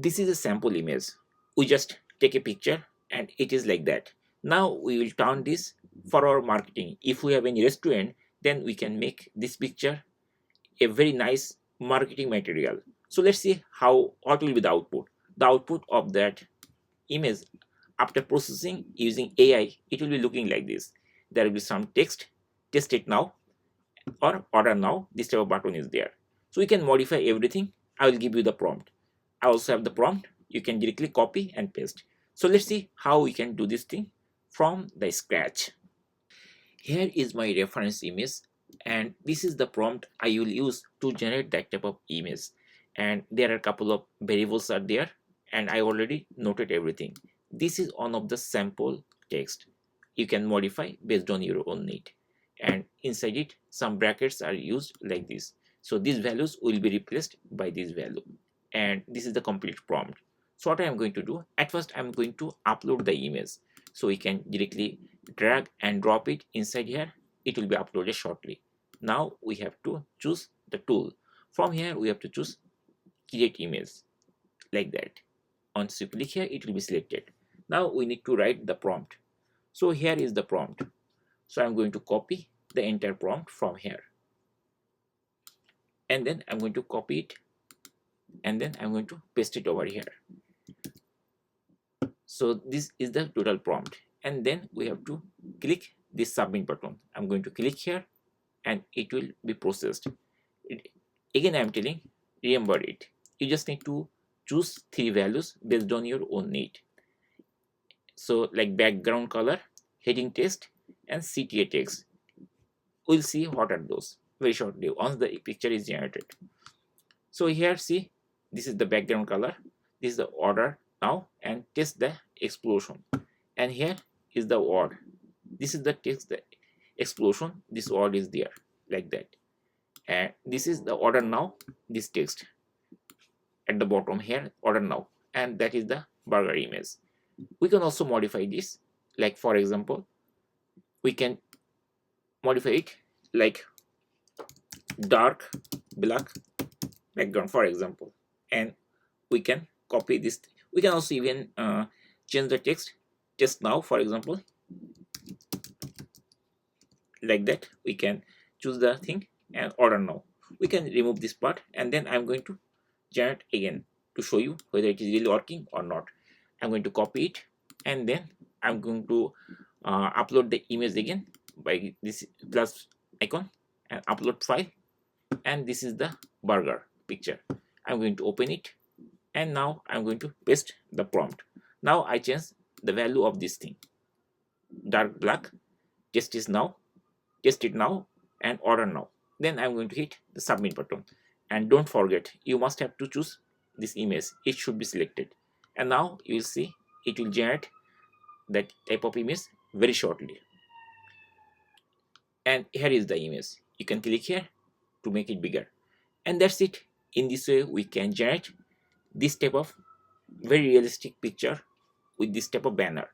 This is a sample image. We just take a picture and it is like that. Now we will turn this for our marketing. If we have any restaurant, then we can make this picture a very nice marketing material. So let's see how what will be the output. The output of that image after processing using AI, it will be looking like this. There will be some text, test it now or order now. This type of button is there. So we can modify everything. I will give you the prompt. I also have the prompt. You can directly copy and paste. So let's see how we can do this thing from the scratch. Here is my reference image, and this is the prompt I will use to generate that type of image. And there are a couple of variables are there, and I already noted everything. This is one of the sample text. You can modify based on your own need, and inside it some brackets are used like this. So these values will be replaced by this value, and this is the complete prompt. So what I am going to do, at first I am going to upload the image. So we can directly drag and drop it inside here. It will be uploaded shortly. Now we have to choose the tool. From here we have to choose create image, like that. Once you click here, it will be selected. Now we need to write the prompt. So here is the prompt. So I'm going to copy the entire prompt from here, and then I'm going to copy it, and then I'm going to paste it over here. So this is the total prompt, and then we have to click this submit button. I'm going to click here and it will be processed. Again I'm telling, remember it, you just need to choose 3 values based on your own need. So like background color, heading text, and CTA text. We'll see what are those very shortly once the picture is generated. So here see, this is the background color, this is the order now, and test the explosion, and here is the word. This is the text, the explosion, this word is there like that, and this is the order now, this text at the bottom here, order now, and that is the burger image. We can also modify this, like for example we can modify it like dark black background for example, and we can copy this. We can also even change the text now for example, like that. We can choose the thing and order now. We can remove this part, and then I'm going to generate again to show you whether it is really working or not. I'm going to copy it, and then I'm going to upload the image again by this plus icon and upload file, and this is the burger picture. I'm going to open it, and now I'm going to paste the prompt. Now I change the value of this thing, dark black, test is now, test it now, and order now. Then I'm going to hit the submit button, and don't forget you must have to choose this image, it should be selected. And now you will see it will generate that type of image very shortly. And here is the image. You can click here to make it bigger, and that's it. In this way we can generate this type of very realistic picture with this type of banner.